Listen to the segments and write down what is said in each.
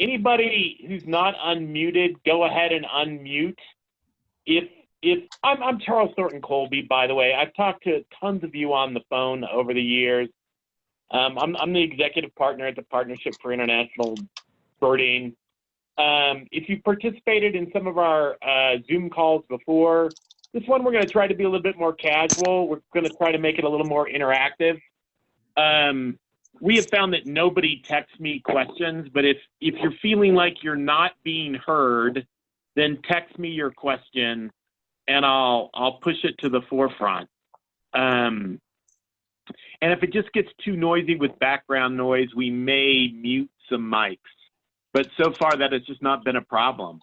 Anybody who's not unmuted, go ahead and unmute. If I'm Charles Thornton Colby, by the way. I've talked to tons of you on the phone over the years. I'm the executive partner at the Partnership for International Birding. If you participated in some of our Zoom calls before, this one we're going to try to be a little bit more casual. We're going to try to make it a little more interactive. We have found that nobody texts me questions, but if you're feeling like you're not being heard, then text me your question and I'll push it to the forefront. And if it just gets too noisy with background noise, we may mute some mics. But so far, that has just not been a problem.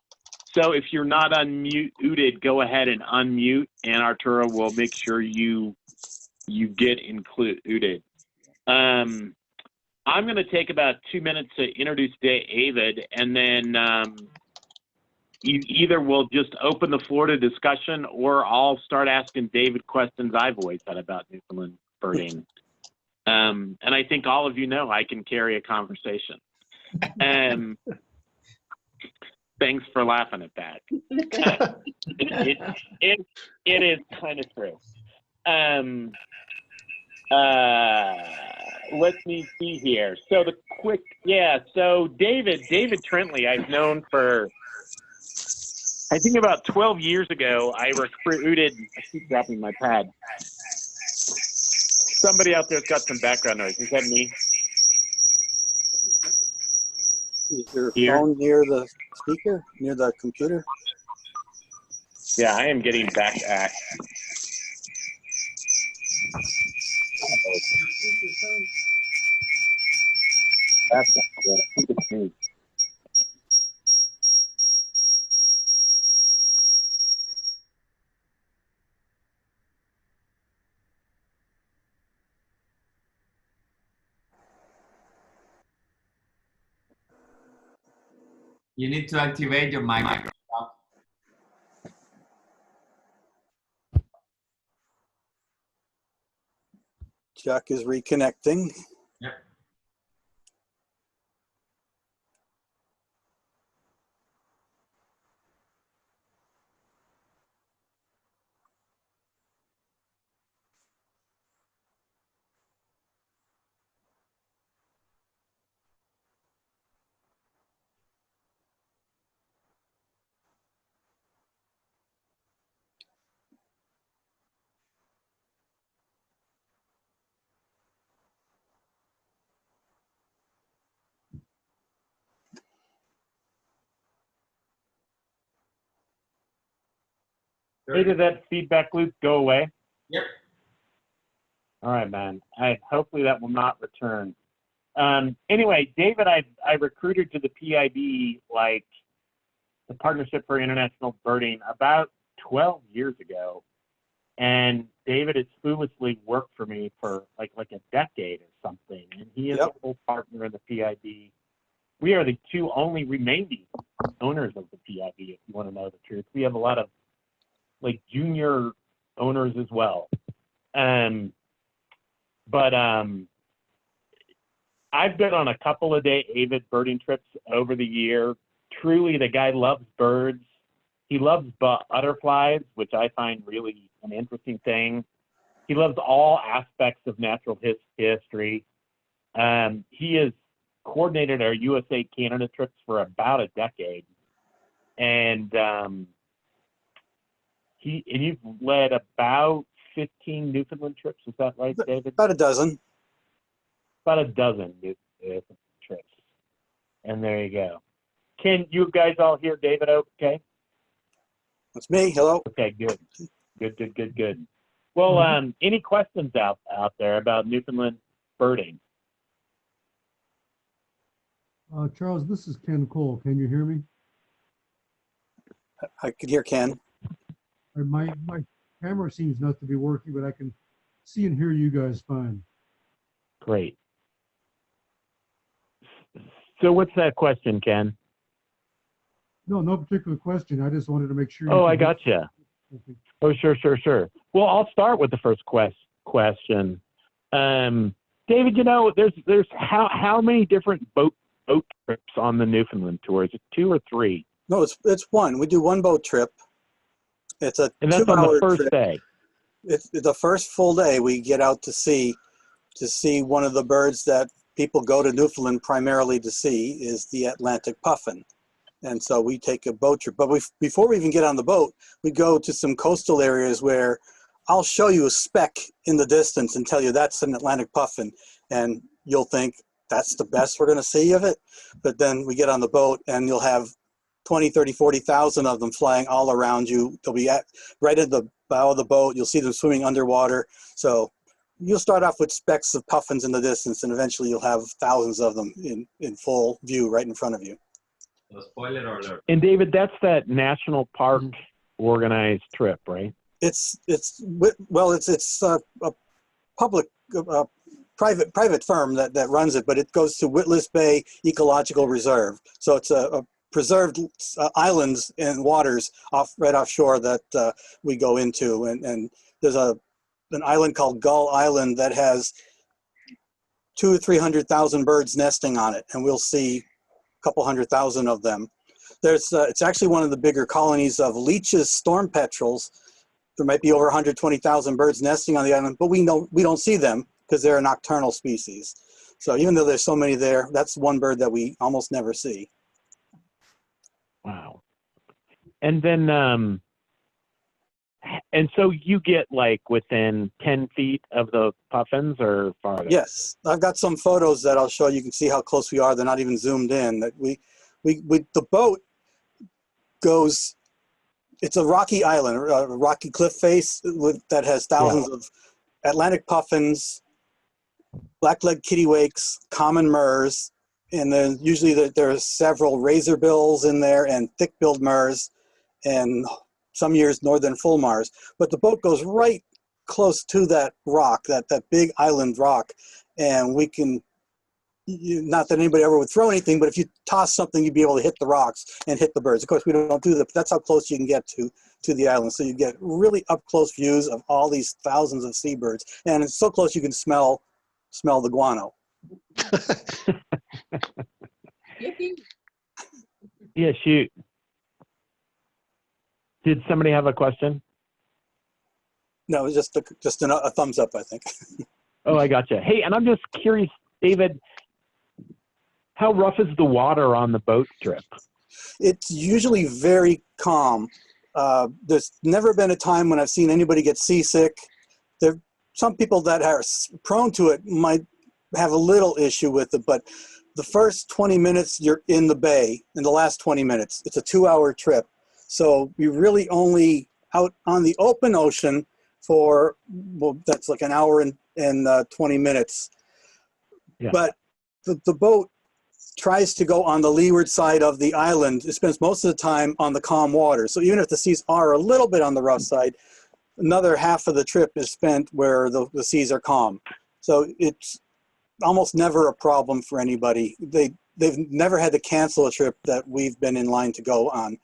So if you're not unmuted, go ahead and unmute, and Arturo will make sure you get included. I'm going to take about 2 minutes to introduce David, and then either we'll just open the floor to discussion, or I'll start asking David questions I've always had about Newfoundland birding. And I think all of you know I can carry a conversation. Thanks for laughing at that. It is kind of true. Let me see here. So so David Trentley, I've known for, I think about 12 years ago, I recruited, I keep dropping my pad. Somebody out there's got some background noise. Is that me? Is your phone near the speaker, near the computer? Yeah, I am getting back at. That's not good. I think it's me. You need to activate your mic. Chuck is reconnecting. Yep. Hey, did that feedback loop go away? Yep. All right, man. Hopefully that will not return. Anyway, David, I recruited to the PIB, like the Partnership for International Birding, about 12 years ago. And David has foolishly worked for me for like a decade or something. And he is a full partner in the PIB. We are the two only remaining owners of the PIB, if you want to know the truth. We have a lot of like junior owners as well. But I've been on a couple of day avid birding trips over the year. Truly, the guy loves birds. He loves butterflies, which I find really an interesting thing. He loves all aspects of natural history. He has coordinated our USA Canada trips for about a decade. And you've led about 15 Newfoundland trips. Is that right, David? About a dozen. About a dozen Newfoundland trips. And there you go. Can you guys all hear David okay? That's me. Hello. Okay, good. Good. Well, any questions out there about Newfoundland birding? Charles, this is Ken Cole. Can you hear me? I could hear Ken. My camera seems not to be working, but I can see and hear you guys fine. Great. So what's that question, Ken? No particular question. I just wanted to make sure. Oh, I gotcha. Oh, sure. Well, I'll start with the first question. David, you know, there's how many different boat boat trips on the Newfoundland tour? Is it 2 or 3? No, it's one. We do one boat trip. It's a And that's on the 2-hour first trip. day. It's the first full day we get out to see one of the birds that people go to Newfoundland primarily to see is the Atlantic puffin. And so we take a boat trip. But before we even get on the boat, we go to some coastal areas where I'll show you a speck in the distance and tell you that's an Atlantic puffin. And you'll think that's the best we're going to see of it. But then we get on the boat and you'll have 20, 30, 40,000 of them flying all around you. They'll be right at the bow of the boat. You'll see them swimming underwater. So you'll start off with specks of puffins in the distance, and eventually you'll have thousands of them in full view right in front of you. So spoiler alert. And David, that's that national park organized trip, right? It's a public, private firm that runs it, but it goes to Witless Bay Ecological Reserve. So it's a preserved islands and waters right offshore that we go into, and there's an island called Gull Island that has 200,000 to 300,000 birds nesting on it, and we'll see a couple 100,000 of them. It's actually one of the bigger colonies of leeches, storm petrels. There might be over 120,000 birds nesting on the island, but we don't see them because they're a nocturnal species. So even though there's so many there, that's one bird that we almost never see. Wow. And then, and so you get like within 10 feet of the puffins or farther? Yes, I've got some photos that I'll show you. You can see how close we are. They're not even zoomed in. That the boat goes. It's a rocky island, a rocky cliff face that has thousands of Atlantic puffins, black-legged kittiwakes, common murres, and then usually there are several razorbills in there and thick-billed murres, and some years northern fulmars. But the boat goes right close to that rock, that big island rock, and we can, not that anybody ever would throw anything, but if you toss something, you'd be able to hit the rocks and hit the birds. Of course, we don't do that, but that's how close you can get to the island. So you get really up-close views of all these thousands of seabirds, and it's so close you can smell the guano. Yeah, shoot. Did somebody have a question? No, it was just a thumbs up, I think. Oh, I gotcha. Hey, and I'm just curious, David, how rough is the water on the boat trip? It's usually very calm. There's never been a time when I've seen anybody get seasick. Some people that are prone to it might have a little issue with it, but the first 20 minutes you're in the bay, in the last 20 minutes, it's a 2-hour trip. So we really only out on the open ocean for, well, that's like an hour and 20 minutes. Yeah. But the boat tries to go on the leeward side of the island. It spends most of the time on the calm water. So even if the seas are a little bit on the rough side, another half of the trip is spent where the seas are calm. So it's almost never a problem for anybody. They've never had to cancel a trip that we've been in line to go on.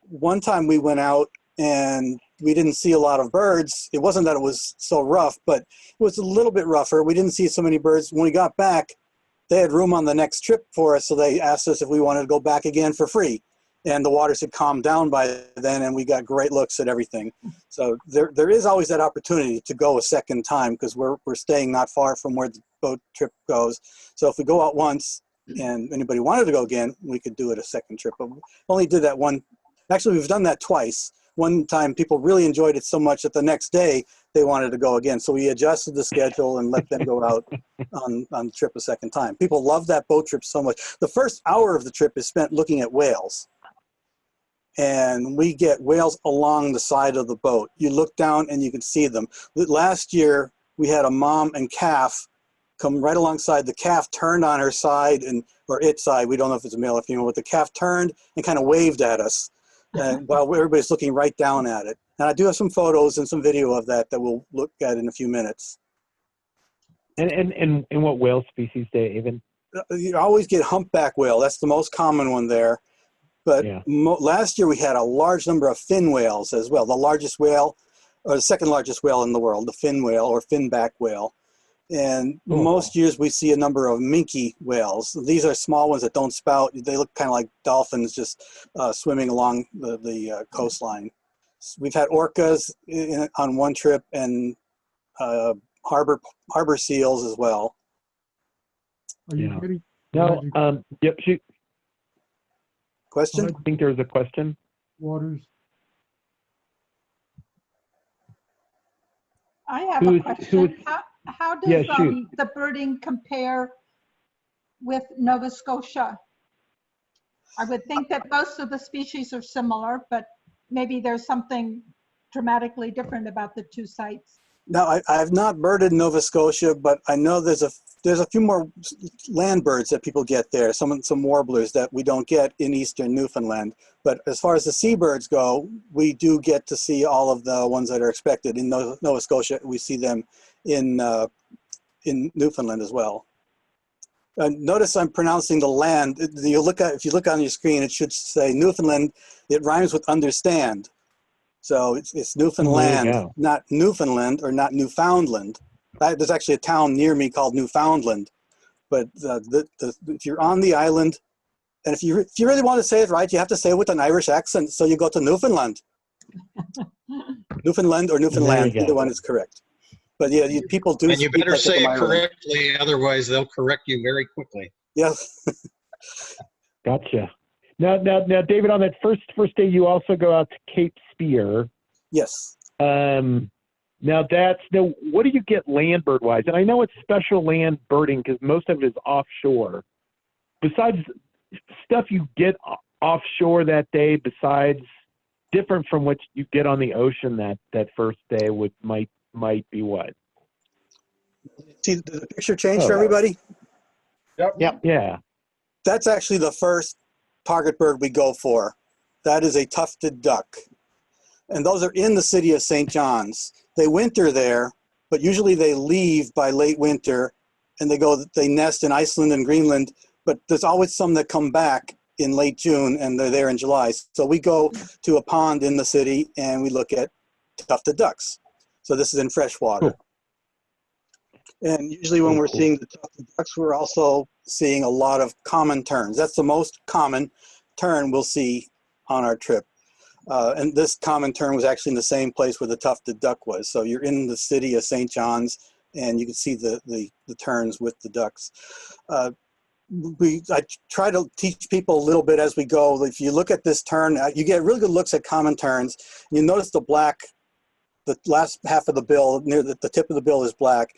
One time we went out and we didn't see a lot of birds. It wasn't that it was so rough, but it was a little bit rougher. We didn't see so many birds. When we got back, they had room on the next trip for us, so they asked us if we wanted to go back again for free. And the waters had calmed down by then, and we got great looks at everything. So there is always that opportunity to go a second time, because we're staying not far from where the boat trip goes. So if we go out once and anybody wanted to go again, we could do it a second trip. But we only did that one. Actually, we've done that twice. One time people really enjoyed it so much that the next day they wanted to go again. So we adjusted the schedule and let them go out on the trip a second time. People love that boat trip so much. The first hour of the trip is spent looking at whales. And we get whales along the side of the boat. You look down and you can see them. Last year, we had a mom and calf come right alongside. The calf turned on her side, or its side. We don't know if it's a male or female, but the calf turned and kind of waved at us while everybody's looking right down at it. And I do have some photos and some video of that we'll look at in a few minutes. And what whale species, David? You always get humpback whale. That's the most common one there. But yeah. Last year we had a large number of fin whales as well. The largest whale, or the second largest whale in the world, the fin whale or finback whale. And Cool. most years we see a number of minke whales. These are small ones that don't spout. They look kind of like dolphins just swimming along the coastline. We've had orcas on one trip and harbor seals as well. Are you Yeah. getting? No, yep, Question? I think there was a question. Waters. I have Who's- a question. How does Yeah, shoot. the birding compare with Nova Scotia? I would think that most of the species are similar, but maybe there's something dramatically different about the two sites. Now, I have not birded Nova Scotia, but I know there's a few more land birds that people get there, some warblers that we don't get in eastern Newfoundland. But as far as the seabirds go, we do get to see all of the ones that are expected. In Nova Scotia, we see them in Newfoundland as well. Notice I'm pronouncing the land. If you look on your screen, it should say Newfoundland. It rhymes with understand. So it's Newfoundland, go. not Newfoundland or not Newfoundland. There's actually a town near me called Newfoundland. But if you're on the island, and if you really want to say it right, you have to say it with an Irish accent. So you go to Newfoundland. Newfoundland or Newfoundland, There you go. either one is correct. But yeah, people do. And you speak better like say from it Ireland. correctly, otherwise they'll correct you very quickly. Yes. Gotcha. Now, David, on that first day, you also go out to Cape Spear. Yes. Now what do you get land bird wise? And I know it's special land birding because most of it is offshore. Besides stuff you get offshore that day, besides different from what you get on the ocean that first day, might be what? See the picture change for everybody? Yep. Yeah. That's actually the first target bird we go for. That is a tufted duck. And those are in the city of St. John's. They winter there, but usually they leave by late winter and they nest in Iceland and Greenland, but there's always some that come back in late June and they're there in July. So we go to a pond in the city and we look at tufted ducks. So this is in freshwater. Cool. And usually when we're seeing the tufted ducks, we're also seeing a lot of common terns. That's the most common tern we'll see on our trip. And this common tern was actually in the same place where the tufted duck was. So you're in the city of St. John's and you can see the terns with the ducks. I try to teach people a little bit as we go. If you look at this tern, you get really good looks at common terns. You notice the black, the last half of the bill, near the tip of the bill is black.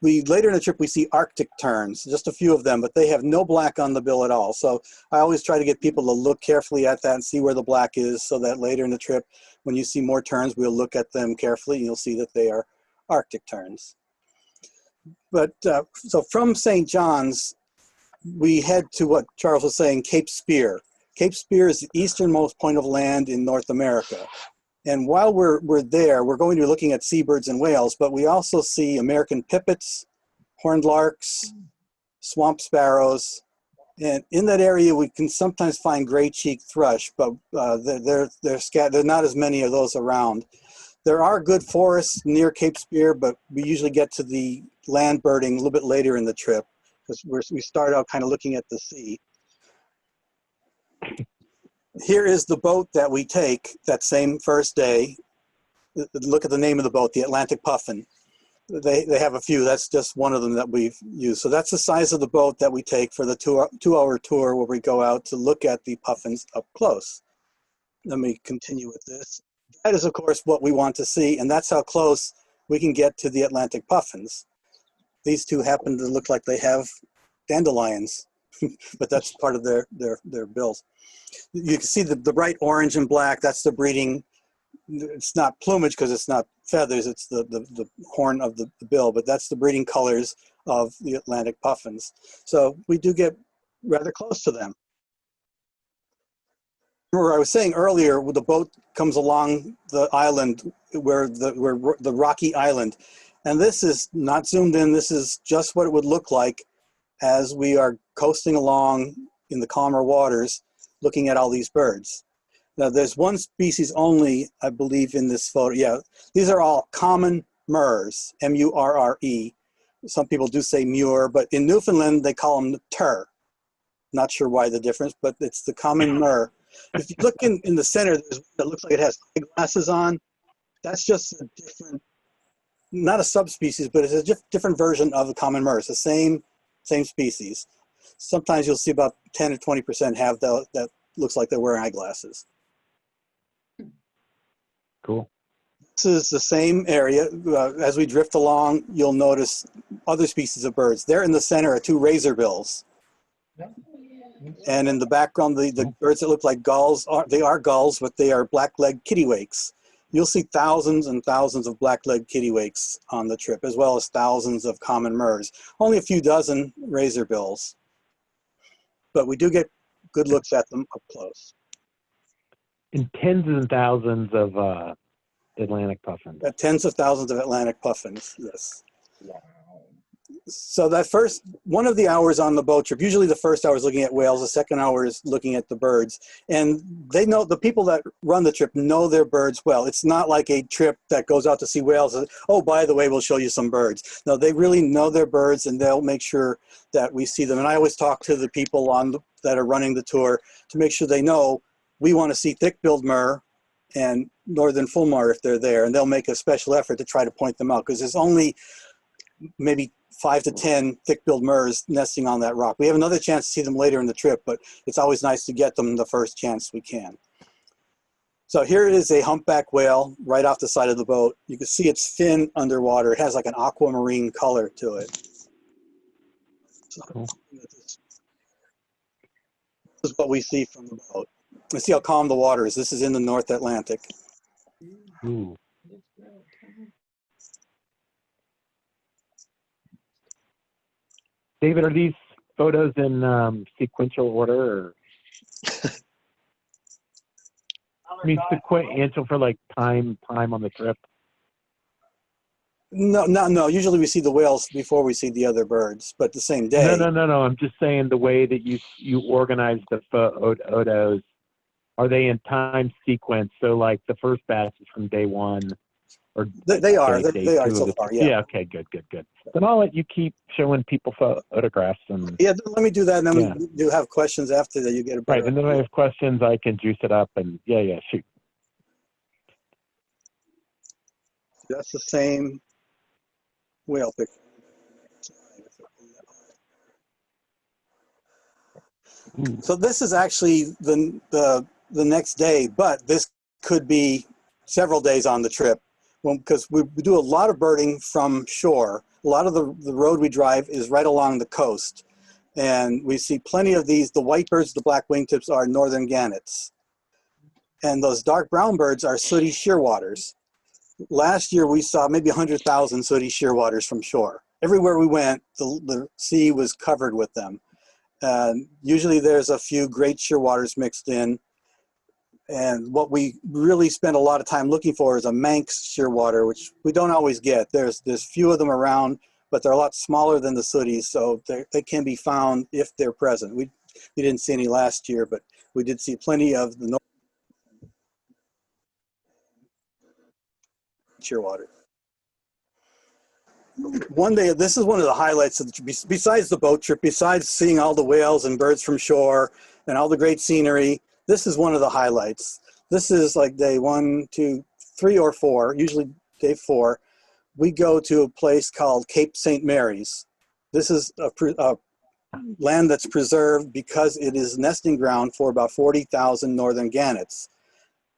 Later in the trip, we see Arctic terns, just a few of them, but they have no black on the bill at all. So I always try to get people to look carefully at that and see where the black is so that later in the trip, when you see more terns, we'll look at them carefully and you'll see that they are Arctic terns. But so from St. John's, we head to what Charles was saying, Cape Spear. Cape Spear is the easternmost point of land in North America. And while we're there, we're going to be looking at seabirds and whales, but we also see American pipits, horned larks, swamp sparrows. And in that area, we can sometimes find gray-cheeked thrush, but they're not as many of those around. There are good forests near Cape Spear, but we usually get to the land birding a little bit later in the trip because we start out kind of looking at the sea. Here is the boat that we take that same first day. Look at the name of the boat, the Atlantic Puffin. They have a few. That's just one of them that we've used. So that's the size of the boat that we take for the two-hour tour where we go out to look at the puffins up close. Let me continue with this. That is, of course, what we want to see, and that's how close we can get to the Atlantic puffins. These two happen to look like they have dandelions, but that's part of their bills. You can see the bright orange and black, that's the breeding. It's not plumage because it's not feathers, it's the horn of the bill, but that's the breeding colors of the Atlantic puffins. So we do get rather close to them. Remember, I was saying earlier, the boat comes along the island where the rocky island. And this is not zoomed in, this is just what it would look like as we are coasting along in the calmer waters looking at all these birds. Now there's one species only, I believe, in this photo. Yeah, these are all common murres, M-U-R-R-E. Some people do say muir, but in Newfoundland, they call them tur. Not sure why the difference, but it's the common murre. If you look in the center, there's one that looks like it has eyeglasses on. That's just a different, not a subspecies, but it's a different version of the common murre. It's the same species. Sometimes you'll see about 10 or 20% have that looks like they're wearing eyeglasses. Cool. This is the same area. As we drift along, you'll notice other species of birds. There in the center are two razorbills. And in the background, the birds that look like gulls, they are gulls, but they are black-legged kittiwakes. You'll see thousands and thousands of black-legged kittiwakes on the trip, as well as thousands of common murres. Only a few dozen razorbills. But we do get good looks at them up close. And tens and thousands of Atlantic puffins. Tens of thousands of Atlantic puffins, yes. So that first, one of the hours on the boat trip, usually the first hour is looking at whales, the second hour is looking at the birds. And they know, the people that run the trip know their birds well. It's not like a trip that goes out to see whales. And, oh, by the way, we'll show you some birds. No, they really know their birds and they'll make sure that we see them. And I always talk to the people that are running the tour to make sure they know we want to see thick-billed murre and northern fulmar if they're there. And they'll make a special effort to try to point them out because there's only maybe 5 to 10 thick-billed murres nesting on that rock. We have another chance to see them later in the trip, but it's always nice to get them the first chance we can. So here is a humpback whale right off the side of the boat. You can see its fin underwater. It has like an aquamarine color to it. Cool. This is what we see from the boat. Let's see how calm the water is. This is in the North Atlantic. Ooh. David, are these photos in sequential order? Or? I mean, sequential for like time on the trip. No. Usually we see the whales before we see the other birds, but the same day. No. I'm just saying the way that you organize the photos. Are they in time sequence? So like the first batch is from day one, or they are two so far. Yeah. Okay. Good. Then I'll let you keep showing people photographs and. Yeah, let me do that, and then we do have questions after that. You get a better. Right, and then I have questions. I can juice it up, and shoot. That's the same whale picture. So this is actually the next day, but this could be several days on the trip, because we do a lot of birding from shore. A lot of the road we drive is right along the coast, and we see plenty of these. The white birds, the black wingtips, are northern gannets, and those dark brown birds are sooty shearwaters. Last year we saw maybe 100,000 sooty shearwaters from shore. Everywhere we went, the sea was covered with them. Usually there's a few great shearwaters mixed in. And what we really spend a lot of time looking for is a Manx shearwater, which we don't always get. There's few of them around, but they're a lot smaller than the sooties, so they can be found if they're present. We didn't see any last year, but we did see plenty of the north shearwater. One day, this is one of the highlights of the trip. Besides the boat trip, besides seeing all the whales and birds from shore and all the great scenery, this is one of the highlights. This is like day 1, 2, 3, or 4, usually day 4. We go to a place called Cape St. Mary's. This is a land that's preserved because it is nesting ground for about 40,000 northern gannets.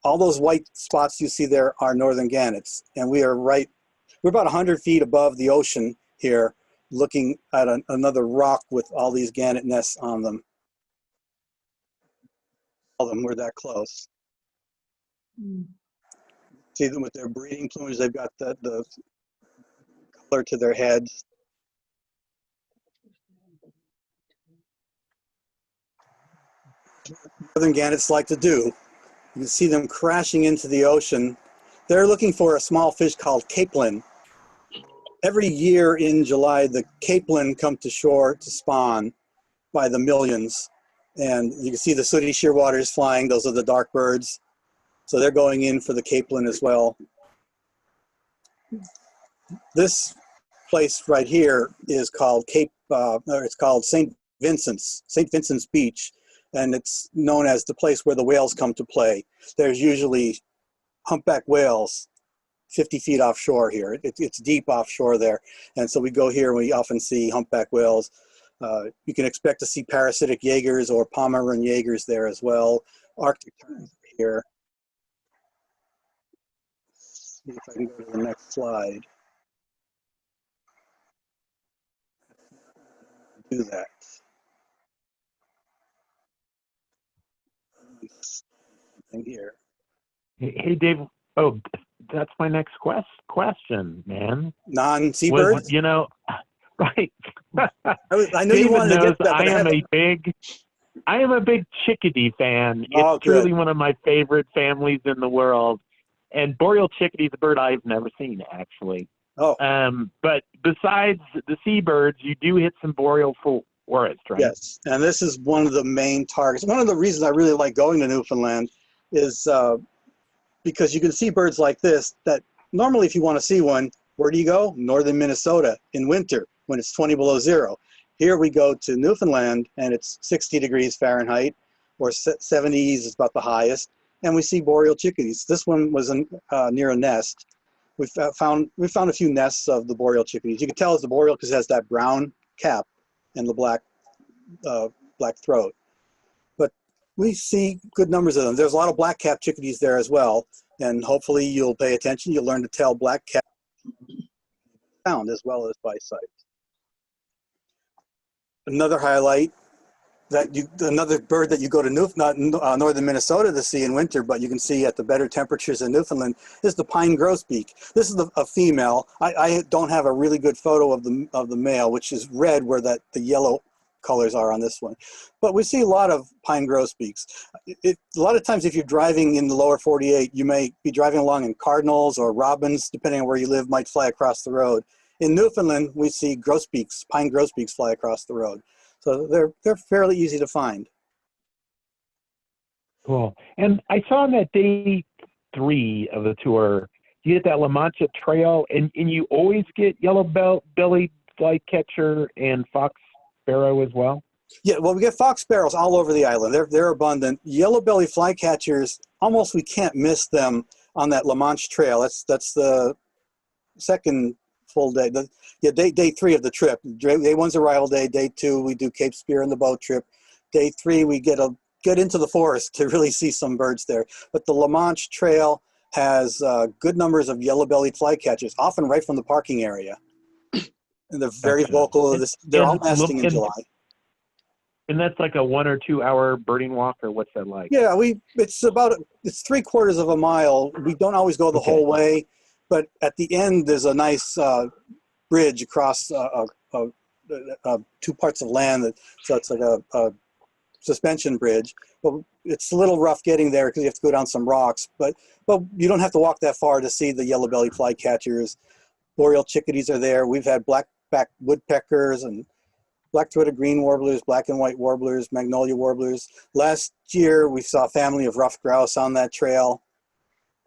All those white spots you see there are northern gannets, and we're about 100 feet above the ocean here, looking at another rock with all these gannet nests on them. We're that close. See them with their breeding plumage. They've got the color to their heads. Northern gannets like to do. You can see them crashing into the ocean. They're looking for a small fish called capelin. Every year in July, the capelin come to shore to spawn by the millions. And you can see the sooty shearwaters flying. Those are the dark birds. So they're going in for the capelin as well. This place right here is called it's called St. Vincent's Beach, and it's known as the place where the whales come to play. There's usually humpback whales 50 feet offshore here. It's deep offshore there, and so we go here and we often see humpback whales. You can expect to see parasitic Jaegers or Pomeranian Jaegers there as well. Arctic terns here. See if I can go to the next slide. Do that. Something here. Hey, Dave. Oh, that's my next question, man. Non-seabird? You know, right. I knew you David wanted to knows get that, but I am a big chickadee fan. It's Oh, good. truly one of my favorite families in the world. And boreal chickadee is a bird I've never seen, actually. Oh, But besides the seabirds, you do hit some boreal forest, right? yes. And this is one of the main targets. One of the reasons I really like going to Newfoundland is because you can see birds like this that normally if you want to see one, where do you go? Northern Minnesota in winter when it's 20 below zero. Here we go to Newfoundland and it's 60 degrees Fahrenheit or 70s is about the highest. And we see boreal chickadees. This one was near a nest. We found a few nests of the boreal chickadees. You can tell it's the boreal because it has that brown cap and the black throat. But we see good numbers of them. There's a lot of black-capped chickadees there as well. And hopefully you'll pay attention. You'll learn to tell black-capped sound as well as by sight. Another highlight another bird that you go to northern Minnesota to see in winter, but you can see at the better temperatures in Newfoundland, is the pine grosbeak. This is a female. I don't have a really good photo of the male, which is red where the yellow colors are on this one. But we see a lot of pine grosbeaks. A lot of times if you're driving in the lower 48, you may be driving along and cardinals or robins, depending on where you live, might fly across the road. In Newfoundland, we see grosbeaks, pine grosbeaks fly across the road. So they're fairly easy to find. Cool. And I saw on that day 3 of the tour, you get that La Mancha Trail, and you always get yellow-bellied flycatcher and fox sparrow as well? Yeah, well, we get fox sparrows all over the island. They're abundant. Yellow-bellied flycatchers, almost we can't miss them on that La Mancha Trail. That's the second full day. Day 3 of the trip. Day 1's arrival day. Day 2 we do Cape Spear and the boat trip. Day 3 we get into the forest to really see some birds there. But the La Mancha Trail has good numbers of yellow-bellied flycatchers, often right from the parking area. And they're very vocal. They're all nesting in July. And that's like a 1 or 2 hour birding walk, or what's that like? Yeah, it's 3/4 of a mile. We don't always go the whole way, but at the end there's a nice bridge across 2 parts of land. So it's like a suspension bridge. But it's a little rough getting there because you have to go down some rocks. But you don't have to walk that far to see the yellow-bellied flycatchers. Boreal chickadees are there. We've had black-backed woodpeckers and black-throated green warblers, black and white warblers, magnolia warblers. Last year, we saw a family of ruffed grouse on that trail,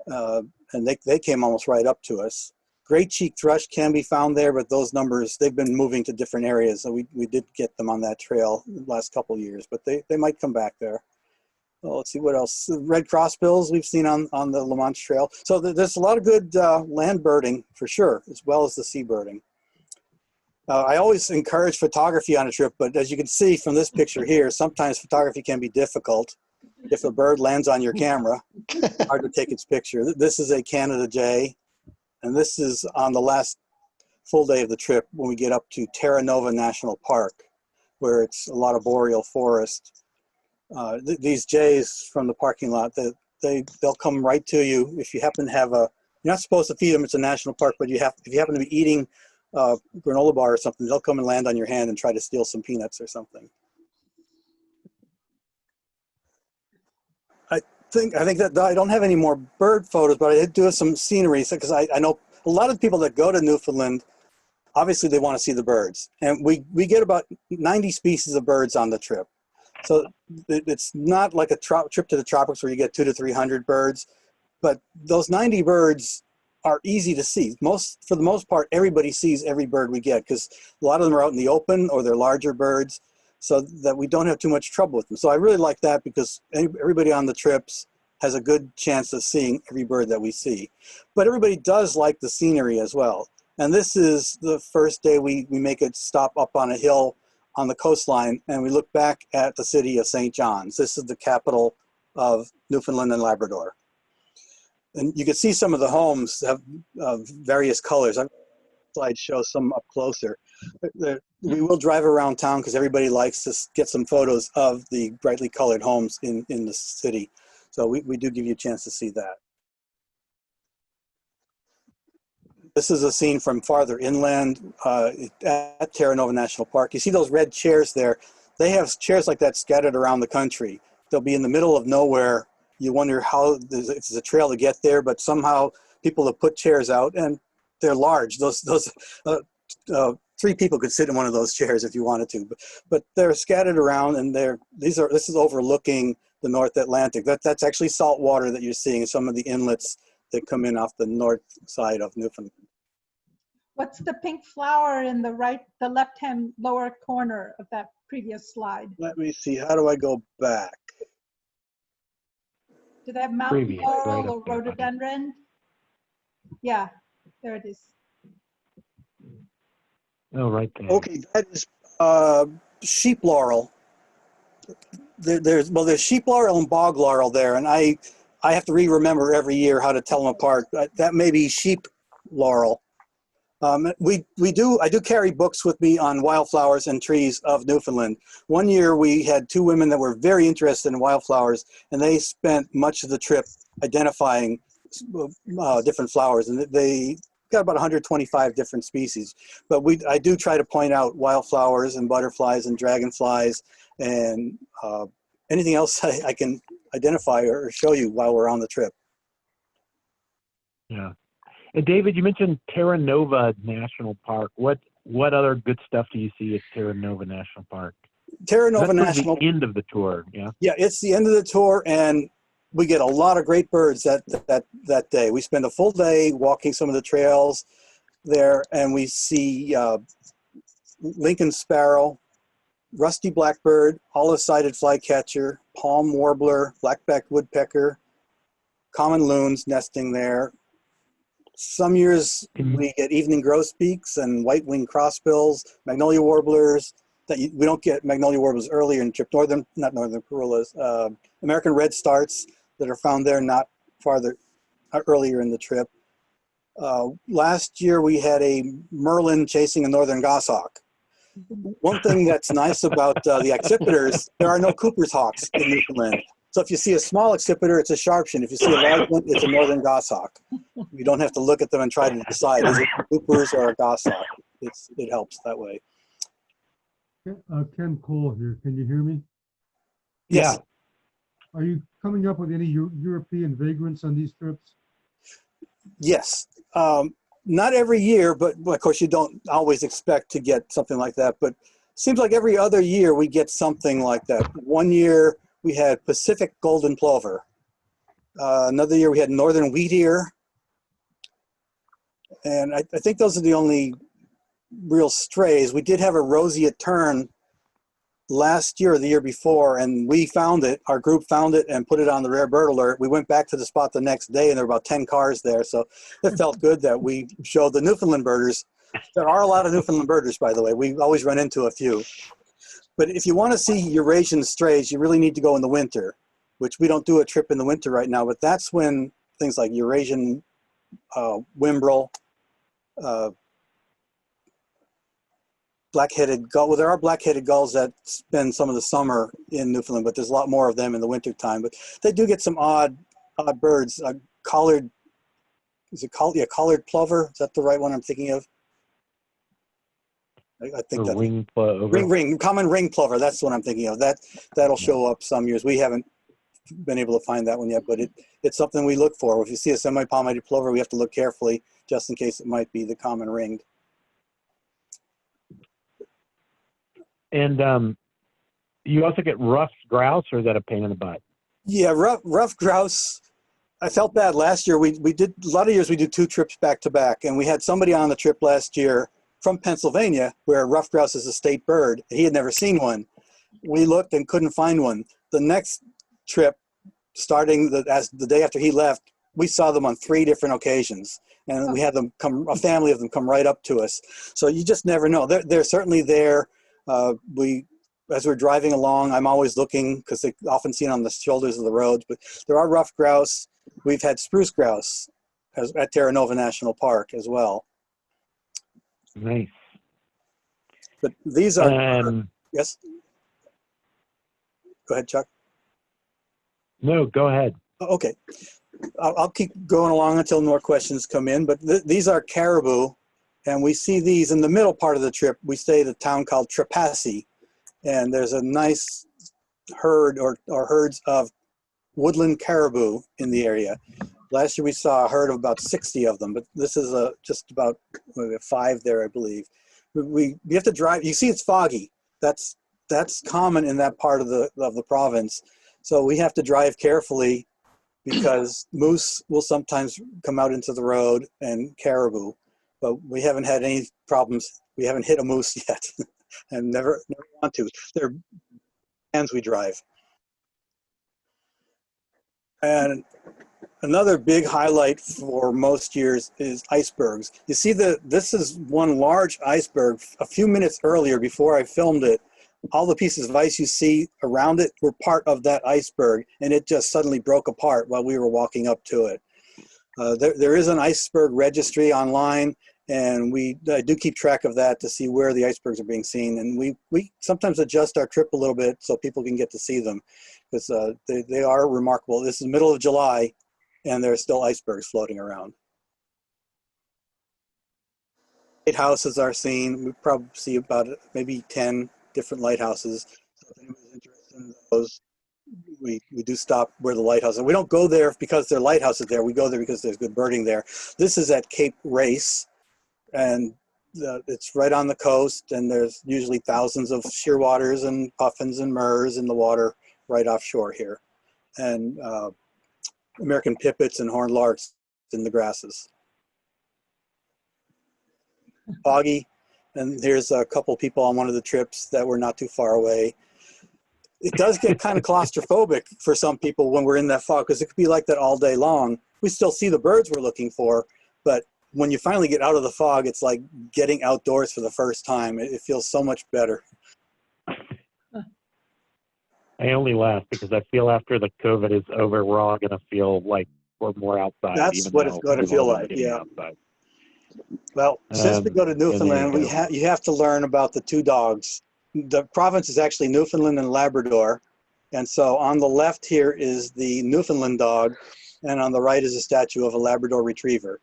and they came almost right up to us. Great cheek thrush can be found there, but those numbers, they've been moving to different areas, so we did get them on that trail the last couple of years, but they might come back there. Well, let's see what else. Red crossbills we've seen on the La Mancha Trail. So there's a lot of good land birding for sure, as well as the sea birding. I always encourage photography on a trip, but as you can see from this picture here, sometimes photography can be difficult. If a bird lands on your camera, hard to take its picture. This is a Canada jay, and this is on the last full day of the trip when we get up to Terra Nova National Park, where it's a lot of boreal forest. These jays from the parking lot, they'll come right to you. If you happen to have you're not supposed to feed them, it's a national park, but if you happen to be eating granola bar or something, they'll come and land on your hand and try to steal some peanuts or something. I think that I don't have any more bird photos, but I did do some scenery because I know a lot of people that go to Newfoundland, obviously they want to see the birds, and we get about 90 species of birds on the trip. So it's not like a trip to the tropics where you get 200 to 300 birds, but those 90 birds are easy to see. For the most part, everybody sees every bird we get because a lot of them are out in the open or they're larger birds, so that we don't have too much trouble with them. So I really like that because everybody on the trips has a good chance of seeing every bird that we see. But everybody does like the scenery as well. And this is the first day we make a stop up on a hill on the coastline, and we look back at the city of St. John's. This is the capital of Newfoundland and Labrador. And you can see some of the homes have various colors. I've slide show some up closer. We will drive around town because everybody likes to get some photos of the brightly colored homes in the city. So we do give you a chance to see that. This is a scene from farther inland at Terra Nova National Park. You see those red chairs there? They have chairs like that scattered around the country. They'll be in the middle of nowhere. You wonder how it's a trail to get there, but somehow people have put chairs out, and they're large. Three people could sit in one of those chairs if you wanted to, but they're scattered around, and this is overlooking the North Atlantic. That's actually salt water that you're seeing, some of the inlets that come in off the north side of Newfoundland. What's the pink flower in the left-hand lower corner of that previous slide? Let me see, how do I go back? Do they have mountain Previous, laurel right or up there, buddy. rhododendron? Yeah, there it is. Oh, right there. Okay, that is sheep laurel. There's sheep laurel and bog laurel there, and I have to remember every year how to tell them apart. That may be sheep laurel. I do carry books with me on wildflowers and trees of Newfoundland. One year we had two women that were very interested in wildflowers, and they spent much of the trip identifying different flowers, and they got about 125 different species. But I do try to point out wildflowers and butterflies and dragonflies and anything else I can identify or show you while we're on the trip. Yeah. And David, you mentioned Terra Nova National Park. What other good stuff do you see at Terra Nova National Park? Terra Nova That's National. the end of the tour, yeah. Yeah, it's the end of the tour, and we get a lot of great birds that day. We spend a full day walking some of the trails there, and we see Lincoln sparrow, rusty blackbird, olive-sided flycatcher, palm warbler, black-backed woodpecker, common loons nesting there. Some years we get evening grosbeaks and white-winged crossbills, magnolia warblers. We don't get magnolia warblers earlier in the trip. Not northern parulas. American redstarts that are found there, not farther earlier in the trip. Last year we had a merlin chasing a northern goshawk. One thing that's nice about the accipiters, there are no Cooper's hawks in Newfoundland. So if you see a small accipiter, it's a sharpshin. If you see a large one, it's a northern goshawk. You don't have to look at them and try to decide, is it Cooper's or a goshawk? It helps that way. Ken Cole here. Can you hear me? Yes. Are you coming up with any European vagrants on these trips? Yes. Not every year, but of course you don't always expect to get something like that. But seems like every other year we get something like that. One year we had Pacific golden plover. Another year we had northern wheat ear. And I think those are the only real strays. We did have a roseate tern last year or the year before, and we found it. Our group found it and put it on the rare bird alert. We went back to the spot the next day, and there were about 10 cars there. So it felt good that we showed the Newfoundland birders. There are a lot of Newfoundland birders, by the way. We always run into a few. But if you want to see Eurasian strays, you really need to go in the winter, which we don't do a trip in the winter right now. But that's when things like Eurasian whimbrel, black-headed gull. Well, there are black-headed gulls that spend some of the summer in Newfoundland, but there's a lot more of them in the wintertime. But they do get some odd birds. Collared, collared plover? Is that the right one I'm thinking of? I think that's Ring plover. common ring plover. That's what I'm thinking of. That'll show up some years. We haven't been able to find that one yet, but it's something we look for. If you see a semi-palmated plover, we have to look carefully just in case it might be the common ringed. And you also get ruffed grouse, or is that a pain in the butt? Yeah, rough grouse. I felt bad last year. We did a lot of years we do 2 trips back to back, and we had somebody on the trip last year from Pennsylvania where ruffed grouse is a state bird. He had never seen one. We looked and couldn't find one. The next trip, starting as the day after he left, we saw them on 3 different occasions, and we had them come, a family of them come right up to us. So you just never know. They're certainly there. As we're driving along, I'm always looking because they often seen on the shoulders of the roads, but there are ruffed grouse. We've had spruce grouse at Terra Nova National Park as well. Nice. But these are, yes? Go ahead, Chuck. No, go ahead. Okay. I'll keep going along until more questions come in, but these are caribou, and we see these in the middle part of the trip. We stay at a town called Trepassey, and there's a nice herd or herds of woodland caribou in the area. Last year we saw a herd of about 60 of them, but this is just about 5 there, I believe. We have to drive. You see, it's foggy. That's common in that part of the province. So we have to drive carefully because moose will sometimes come out into the road and caribou, but we haven't had any problems. We haven't hit a moose yet, and never want to. They're hands we drive. And another big highlight for most years is icebergs. You see, this is one large iceberg. A few minutes earlier, before I filmed it, all the pieces of ice you see around it were part of that iceberg, and it just suddenly broke apart while we were walking up to it. There is an iceberg registry online, and I do keep track of that to see where the icebergs are being seen. And we sometimes adjust our trip a little bit so people can get to see them, because they are remarkable. This is the middle of July, and there are still icebergs floating around. Lighthouses are seen. We probably see about maybe 10 different lighthouses. So if anybody's interested in those, we do stop where the lighthouse is. We don't go there because there are lighthouses there. We go there because there's good birding there. This is at Cape Race, and it's right on the coast, and there's usually thousands of shearwaters and puffins and murres in the water right offshore here, and American pipits and horned larks in the grasses. Foggy, and there's a couple people on one of the trips that were not too far away. It does get kind of claustrophobic for some people when we're in that fog, because it could be like that all day long. We still see the birds we're looking for, but when you finally get out of the fog, it's like getting outdoors for the first time. It feels so much better. I only laugh because I feel after the COVID is over, we're all going to feel like we're more outside. That's what it's going to feel like, yeah. Outside. Well, since we go to Newfoundland, you have to learn about the 2 dogs. The province is actually Newfoundland and Labrador. And so on the left here is the Newfoundland dog, and on the right is a statue of a Labrador retriever.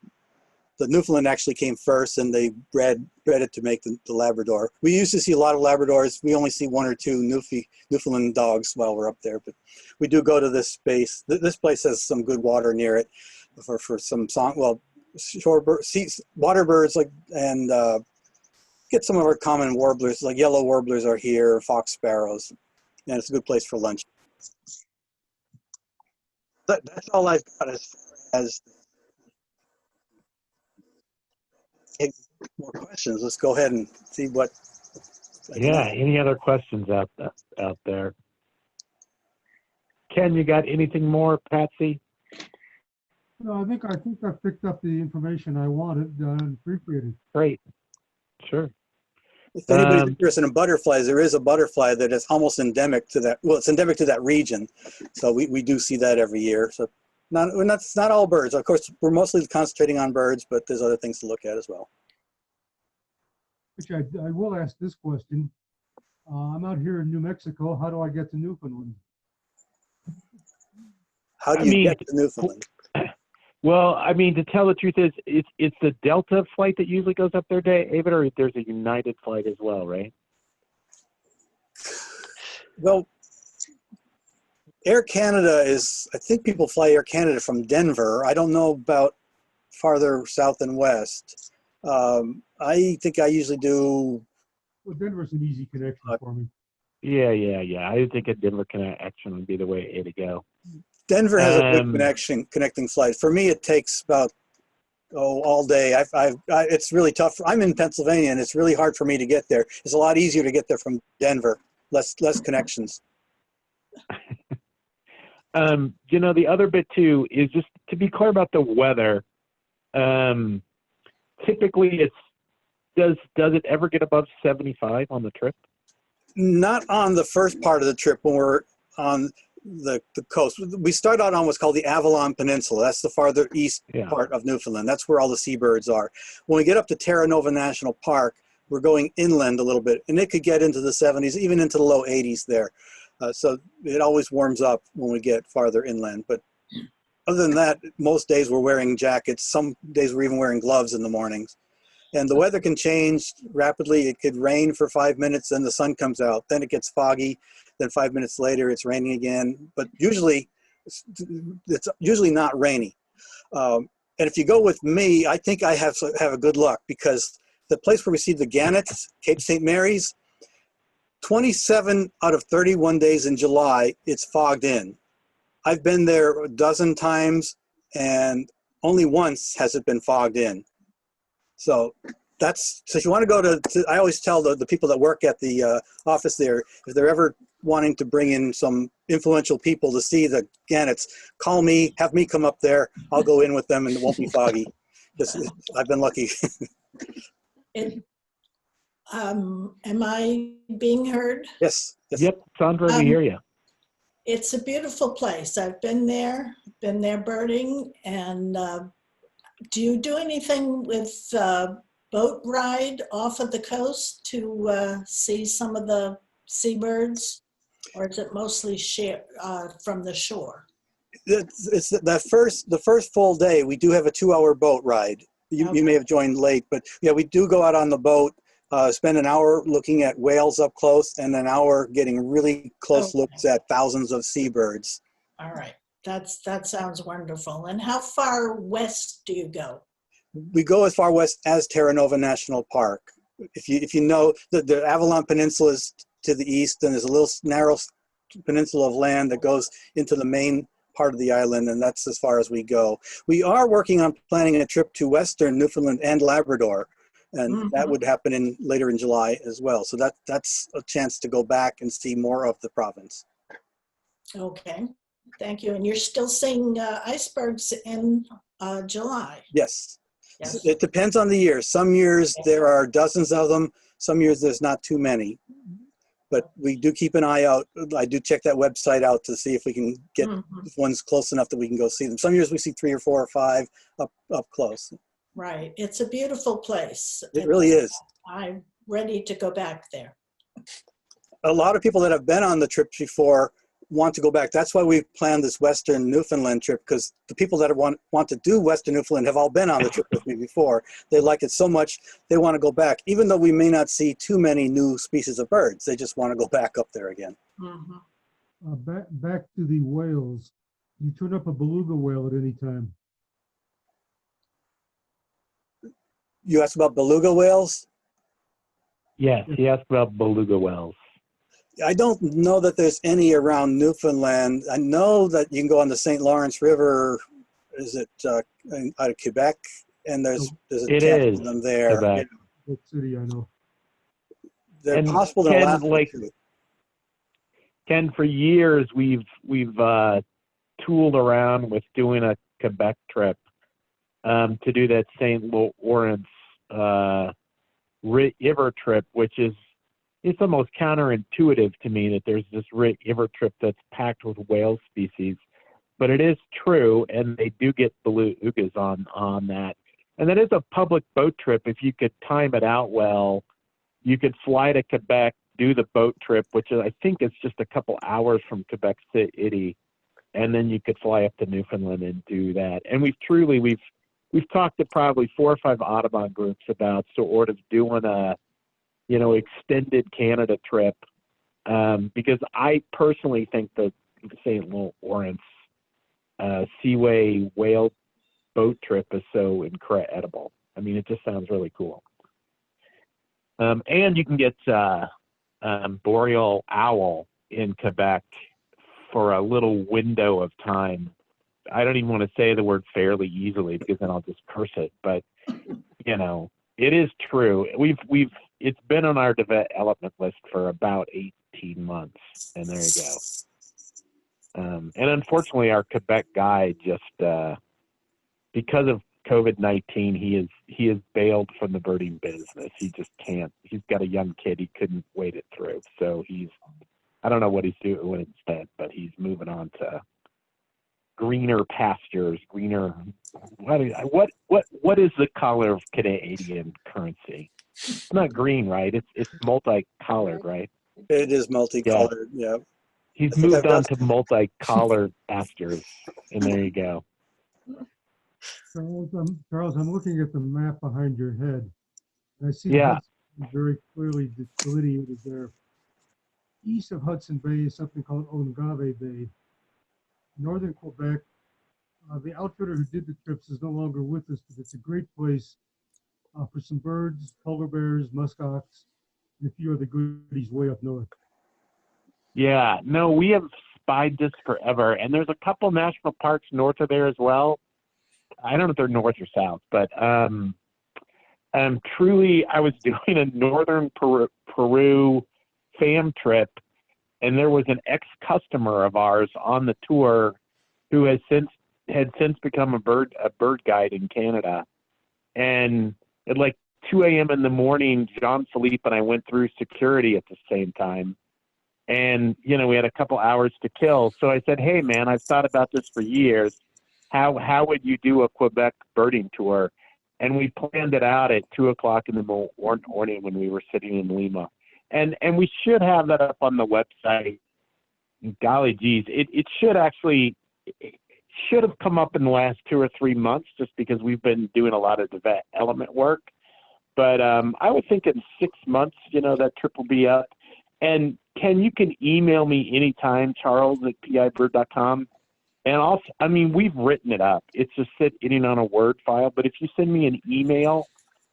The Newfoundland actually came first, and they bred it to make the Labrador. We used to see a lot of Labradors. We only see 1 or 2 Newfoundland dogs while we're up there, but we do go to this space. This place has some good water near it for some water birds, and get some of our common warblers, like yellow warblers are here, fox sparrows, and it's a good place for lunch. That's all I've got as far as more questions. Let's go ahead and see what. Yeah, any other questions out there? Ken, you got anything more, Patsy? No, I think I picked up the information I wanted and appreciated. Great. Sure. If anybody's interested in butterflies, there is a butterfly that is almost endemic to that. Well, it's endemic to that region, so we do see that every year. So it's not all birds. Of course, we're mostly concentrating on birds, but there's other things to look at as well. Which I will ask this question. I'm out here in New Mexico. How do I get to Newfoundland? How do you get to Newfoundland? Well, I mean, to tell the truth is, it's the Delta flight that usually goes up there, David, or there's a United flight as well, right? Well, Air Canada is, I think people fly Air Canada from Denver. I don't know about farther south and west. I think I usually do. Well, Denver's an easy connection for me. Yeah. I think a Denver connection would be the way to go. Denver has a good Um, connecting flight. For me, it takes about all day. It's really tough. I'm in Pennsylvania, and it's really hard for me to get there. It's a lot easier to get there from Denver. Less connections. The other bit too is just to be clear about the weather. Typically, does it ever get above 75 on the trip? Not on the first part of the trip when we're on the coast. We start out on what's called the Avalon Peninsula. That's the farther east part of Newfoundland. That's where all the seabirds are. When we get up to Terra Nova National Park, we're going inland a little bit, and it could get into the 70s, even into the low 80s there. So it always warms up when we get farther inland. But other than that, most days we're wearing jackets. Some days we're even wearing gloves in the mornings. And the weather can change rapidly. It could rain for 5 minutes, then the sun comes out. Then it gets foggy. Then 5 minutes later, it's raining again. But usually, it's usually not rainy. And if you go with me, I think I have a good luck, because the place where we see the Gannet, Cape St. Mary's, 27 out of 31 days in July, it's fogged in. I've been there a dozen times, and only once has it been fogged in. So if you want to go to I always tell the people that work at the office there, if they're ever wanting to bring in some influential people to see the Gannets, call me, have me come up there. I'll go in with them, and it won't be foggy. Because I've been lucky. Am I being heard? Yes. Yep, Sandra, we hear you. It's a beautiful place. I've been there birding. And do you do anything with boat ride off of the coast to see some of the seabirds? Or is it mostly from the shore? It's the first full day. We do have a 2-hour boat ride. You may have joined late, but yeah, we do go out on the boat, spend an hour looking at whales up close, and an hour getting really close looks at thousands of seabirds. All right, that sounds wonderful. And how far west do you go? We go as far west as Terra Nova National Park. If you know, the Avalon Peninsula is to the east, and there's a little narrow peninsula of land that goes into the main part of the island, and that's as far as we go. We are working on planning a trip to Western Newfoundland and Labrador, and that would happen later in July as well. So that's a chance to go back and see more of the province. Okay, thank you. And you're still seeing icebergs in July? Yes. It depends on the year. Some years there are dozens of them. Some years there's not too many. But we do keep an eye out. I do check that website out to see if we can get ones close enough that we can go see them. Some years we see 3 or 4 or 5 up close. Right. It's a beautiful place. It really is. I'm ready to go back there. A lot of people that have been on the trip before want to go back. That's why we've planned this Western Newfoundland trip, because the people that want to do Western Newfoundland have all been on the trip with me before. They like it so much, they want to go back. Even though we may not see too many new species of birds, they just want to go back up there again. Back to the whales. You turn up a beluga whale at any time. You asked about beluga whales? Yes, he asked about beluga whales. I don't know that there's any around Newfoundland. I know that you can go on the St. Lawrence River. Is it out of Quebec? And there's a camp of them there. Quebec. What city I know? They're possible in Alaska too. Ken, for years we've tooled around with doing a Quebec trip to do that St. Lawrence river trip, which is it's almost counterintuitive to me that there's this river trip that's packed with whale species, but it is true, and they do get belugas on that. And that is a public boat trip. If you could time it out well, you could fly to Quebec, do the boat trip, which I think is just a couple hours from Quebec City, and then you could fly up to Newfoundland and do that. And we've talked to probably 4 or 5 Audubon groups about sort of doing a extended Canada trip, because I personally think the St. Lawrence Seaway whale boat trip is so incredible. I mean, it just sounds really cool. And you can get Boreal owl in Quebec for a little window of time. I don't even want to say the word fairly easily because then I'll just curse it. But you know, it is true. It's been on our development list for about 18 months, and there you go. And unfortunately, our Quebec guy just because of COVID-19, he is bailed from the birding business. He just can't. He's got a young kid. He couldn't wait it through. So I don't know what he's doing instead, but he's moving on to greener pastures, greener. What is the color of Canadian currency? It's not green, right? It's multicolored, right? It is multicolored, yeah. He's I think moved I've on got- to multicolored pastures, and there you go. Charles, I'm looking at the map behind your head. And I see the Yeah. Hudson Bay very clearly delineated there. East of Hudson Bay is something called Ongave Bay. Northern Quebec, the outfitter who did the trips is no longer with us, but it's a great place for some birds, polar bears, muskox, and a few other goodies way up north. Yeah, no, we have spied this forever, and there's a couple national parks north of there as well. I don't know if they're north or south, but truly, I was doing a northern Peru fam trip, and there was an ex-customer of ours on the tour who had since become a bird guide in Canada. And at like 2 a.m. in the morning, Jean-Philippe and I went through security at the same time. And, you know, we had a couple hours to kill. So I said, hey, man, I've thought about this for years. How would you do a Quebec birding tour? And we planned it out at 2 o'clock in the morning when we were sitting in Lima. And we should have that up on the website. Golly geez, it should have come up in the last 2 or 3 months just because we've been doing a lot of development work. But I would think in 6 months, you know, that trip will be up. And Ken, you can email me anytime, Charles at pibird.com. And we've written it up. It's just sitting on a Word file. But if you send me an email,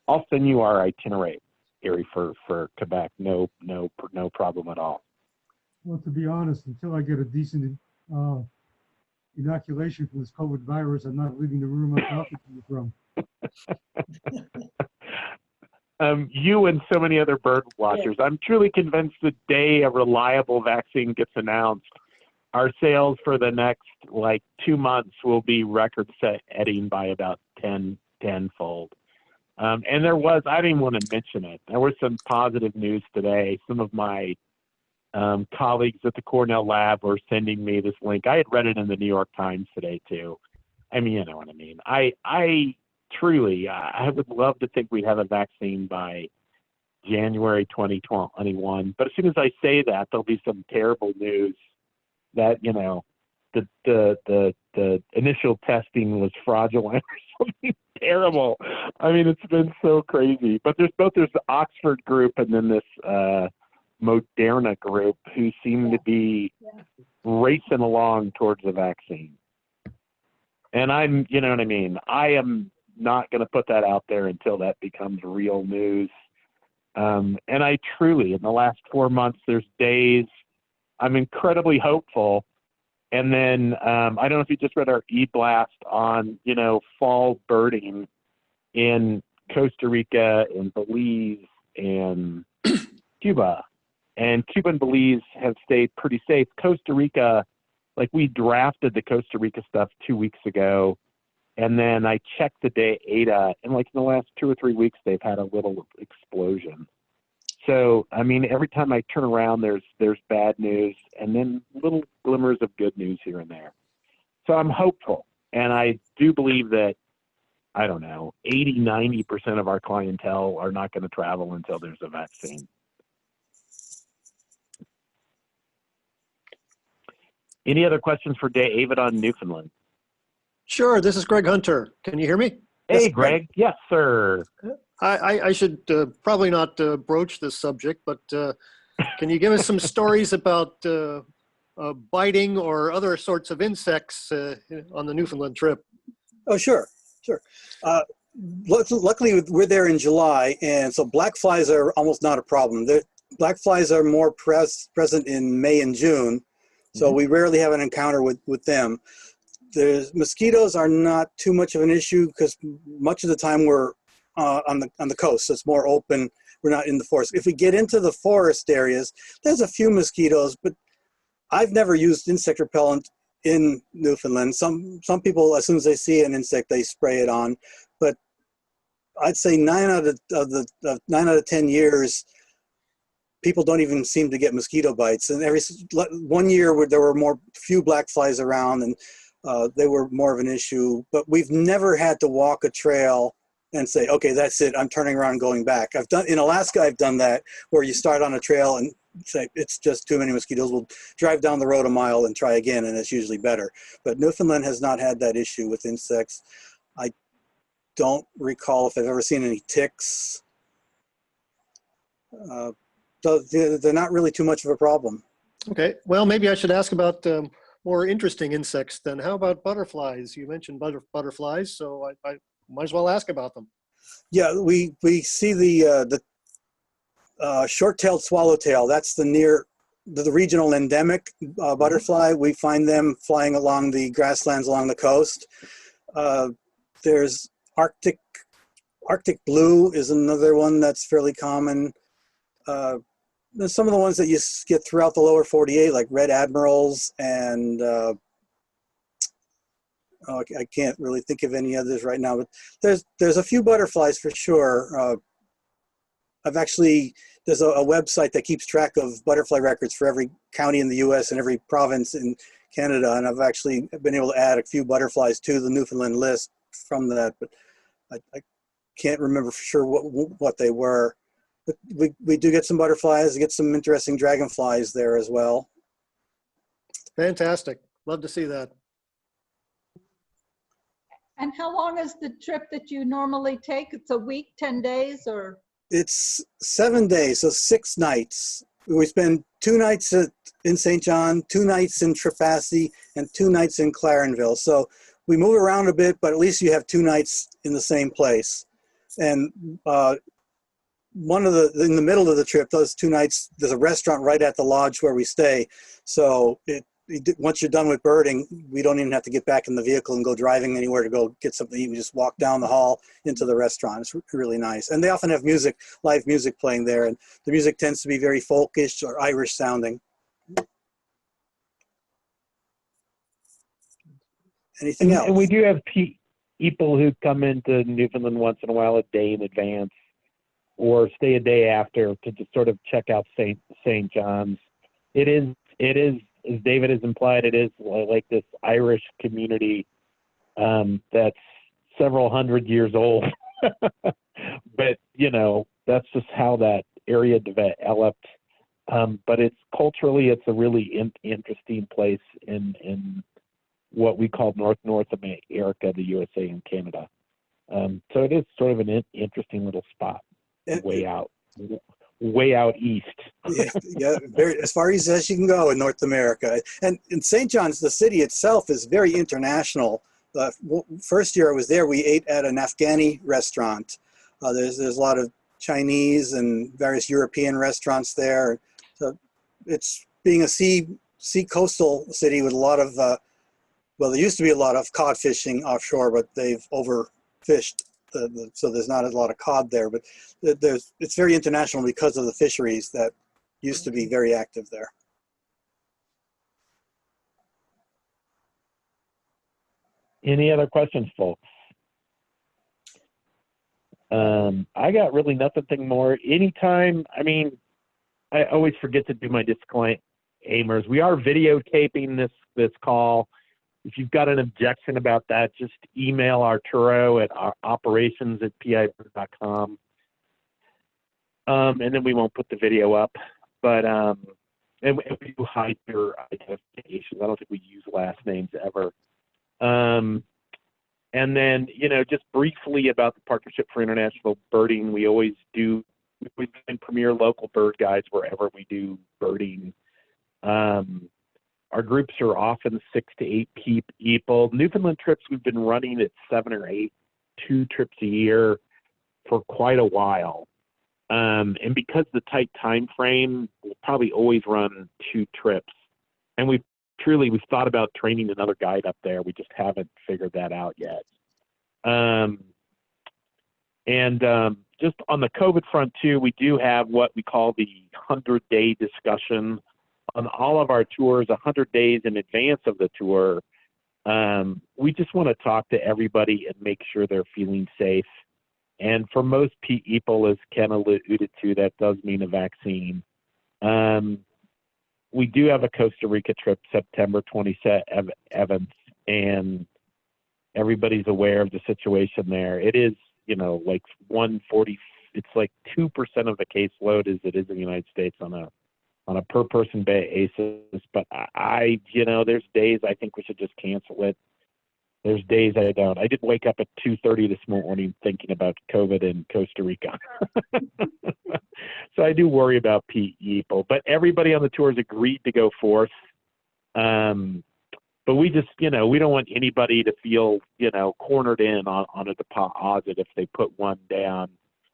I'll send you our itinerary for Quebec. No problem at all. Well, to be honest, until I get a decent inoculation from this COVID virus, I'm not leaving the room I'm talking to you from. You and so many other bird watchers. Yeah. I'm truly convinced the day a reliable vaccine gets announced, our sales for the next 2 months will be record setting by about tenfold. And there was, I didn't want to mention it, there was some positive news today. Some of my colleagues at the Cornell lab were sending me this link. I had read it in the New York Times today too. I mean, you know what I mean. I truly, I would love to think we'd have a vaccine by January 2021. But as soon as I say that, there'll be some terrible news that, you know, the initial testing was fraudulent or something terrible. I mean, it's been so crazy. But there's the Oxford group and then this Moderna group who seem to be racing along towards the vaccine. And you know what I mean? I am not going to put that out there until that becomes real news. And I truly, in the last 4 months, there's days I'm incredibly hopeful. And then I don't know if you just read our e-blast on, you know, fall birding in Costa Rica and Belize and Cuba. And Cuba and Belize have stayed pretty safe. Costa Rica, we drafted the Costa Rica stuff 2 weeks ago. And then I checked the data, and in the last 2 or 3 weeks, they've had a little explosion. So, I mean, every time I turn around, there's bad news, and then little glimmers of good news here and there. So I'm hopeful, and I do believe that, 80-90% of our clientele are not going to travel until there's a vaccine. Any other questions for David on Newfoundland? Sure, this is Greg Hunter. Can you hear me? Hey, Yes, Greg. Yes, sir. I should probably not broach this subject, but can you give us some stories about biting or other sorts of insects on the Newfoundland trip? Oh, sure. Luckily, we're there in July, and so black flies are almost not a problem. Black flies are more present in May and June. So we rarely have an encounter with them. The mosquitoes are not too much of an issue because much of the time we're on the coast, so it's more open. We're not in the forest. If we get into the forest areas, there's a few mosquitoes, but I've never used insect repellent in Newfoundland. Some people, as soon as they see an insect, they spray it on. But I'd say 9 out of 10 years, people don't even seem to get mosquito bites. And every 1 year where there were few black flies around, and they were more of an issue. But we've never had to walk a trail and say, okay, that's it, I'm turning around and going back. In Alaska, I've done that, where you start on a trail and say, it's just too many mosquitoes. We'll drive down the road a mile and try again, and it's usually better. But Newfoundland has not had that issue with insects. I don't recall if I've ever seen any ticks. So they're not really too much of a problem. Okay, well, maybe I should ask about more interesting insects then. How about butterflies? You mentioned butterflies, so I might as well ask about them. Yeah, we see the short-tailed swallowtail. That's the regional endemic butterfly. We find them flying along the grasslands along the coast. There's Arctic blue is another one that's fairly common. There's some of the ones that you get throughout the lower 48, like red admirals, and I can't really think of any others right now, but there's a few butterflies for sure. There's a website that keeps track of butterfly records for every county in the US and every province in Canada, and I've actually been able to add a few butterflies to the Newfoundland list from that, but I can't remember for sure what they were. But we do get some butterflies, get some interesting dragonflies there as well. Fantastic. Love to see that. And how long is the trip that you normally take? It's a week, 10 days, or? It's 7 days, so 6 nights. We spend 2 nights in St. John, 2 nights in Trepassey, and 2 nights in Clarenville. So we move around a bit, but at least you have 2 nights in the same place. And in the middle of the trip, those 2 nights, there's a restaurant right at the lodge where we stay. So once you're done with birding, we don't even have to get back in the vehicle and go driving anywhere to go get something to eat. We just walk down the hall into the restaurant. It's really nice. And they often have live music playing there. And the music tends to be very folkish or Irish sounding. Anything else? And we do have people who come into Newfoundland once in a while a day in advance or stay a day after to just sort of check out St. John's. It is, as David has implied, it is like this Irish community that's several hundred years old. But, that's just how that area developed. But culturally, it's a really interesting place in what we call North America, the USA and Canada. So it is sort of an interesting little spot, way out east. Yeah, as far east as you can go in North America. And in St. John's, the city itself is very international. First year I was there, we ate at an Afghani restaurant. There's a lot of Chinese and various European restaurants there. So it's being a sea coastal city with a lot of, well, there used to be a lot of cod fishing offshore, but they've overfished. So there's not a lot of cod there, but it's very international because of the fisheries that used to be very active there. Any other questions, folks? I got really nothing more. Anytime, I always forget to do my disclaimers. We are videotaping this call. If you've got an objection about that, just email Arturo at operations@pibird.com. And then we won't put the video up. But and we do hide your identifications. I don't think we use last names ever. And then, just briefly about the Partnership for International Birding, we always find premier local bird guides wherever we do birding. Our groups are often 6 to 8 people. Newfoundland trips, we've been running at 7 or 8, 2 trips a year for quite a while. And because the tight time frame, we'll probably always run 2 trips. And we truly, we've thought about training another guide up there. We just haven't figured that out yet. Just on the COVID front too, we do have what we call the 100-day discussion on all of our tours, 100 days in advance of the tour. We just want to talk to everybody and make sure they're feeling safe. And for most people, as Ken alluded to, that does mean a vaccine. We do have a Costa Rica trip September 27th, and everybody's aware of the situation there. It is, like 140, it's like 2% of the caseload as it is in the United States on a per person basis. But there's days I think we should just cancel it. There's days I don't. I did wake up at 2:30 this morning thinking about COVID in Costa Rica. So I do worry about people, but everybody on the tour has agreed to go forth. But we just, we don't want anybody to feel, cornered in on a deposit if they put one down.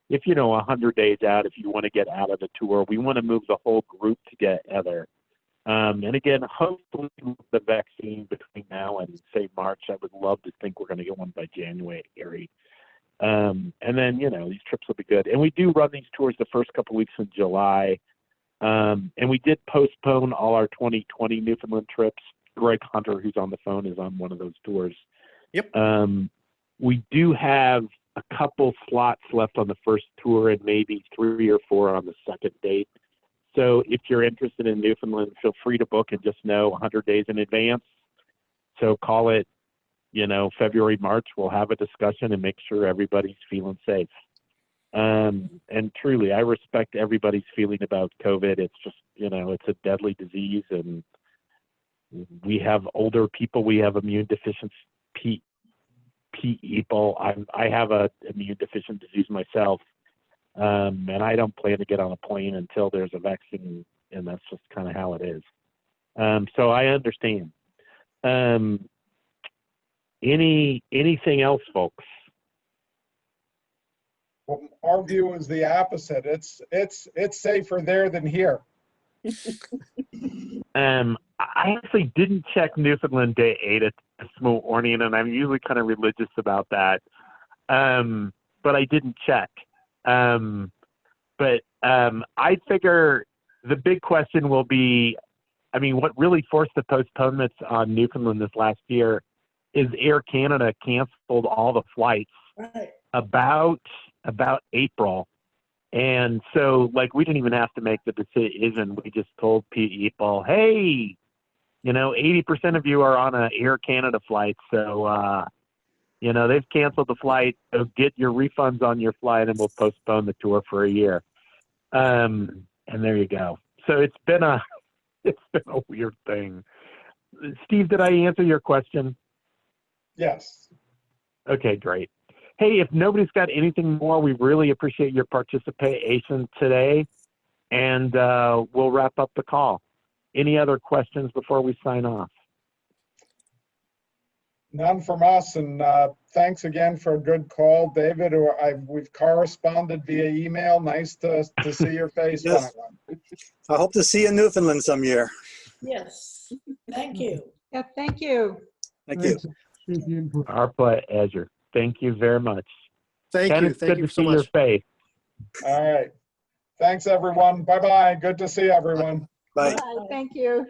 If, 100 days out, if you want to get out of the tour, we want to move the whole group together. And again, hopefully with the vaccine between now and say March, I would love to think we're going to get one by January. And then, these trips will be good. And we do run these tours the first couple weeks in July. And we did postpone all our 2020 Newfoundland trips. Greg Hunter, who's on the phone, is on one of those tours. Yep. We do have a couple slots left on the first tour and maybe 3 or 4 on the second date. So if you're interested in Newfoundland, feel free to book and just know 100 days in advance. So call it, February, March. We'll have a discussion and make sure everybody's feeling safe. And truly, I respect everybody's feeling about COVID. It's just, it's a deadly disease, and we have older people. We have immune deficiency people. I have a immune deficient disease myself. And I don't plan to get on a plane until there's a vaccine, and that's just kind of how it is. So I understand. Anything else, folks? Well, our view is the opposite. It's safer there than here. I actually didn't check Newfoundland Day 8 this morning, and I'm usually kind of religious about that. But I didn't check. But I figure the big question will be, what really forced the postponements on Newfoundland this last year is Air Canada canceled all the flights about April. And so, we didn't even have to make the decision. We just told people, hey, 80% of you are on an Air Canada flight. So, they've canceled the flight. So get your refunds on your flight, and we'll postpone the tour for a year. And there you go. So it's been a weird thing. Steve, did I answer your question? Yes. Okay, great. Hey, if nobody's got anything more, we really appreciate your participation today, and we'll wrap up the call. Any other questions before we sign off? None from us, and thanks again for a good call, David. We've corresponded via email. Nice to see your face. Yes. I hope to see you in Newfoundland some year. Yes, thank you. Yeah, thank you. Thank you. Thanks. Appreciate the input. Our pleasure. Thank you very much. Thank Ken, you. it's Thank good you to so see your much. face. All right. Thanks, everyone. Bye-bye. Good to see everyone. Bye. Bye, thank you.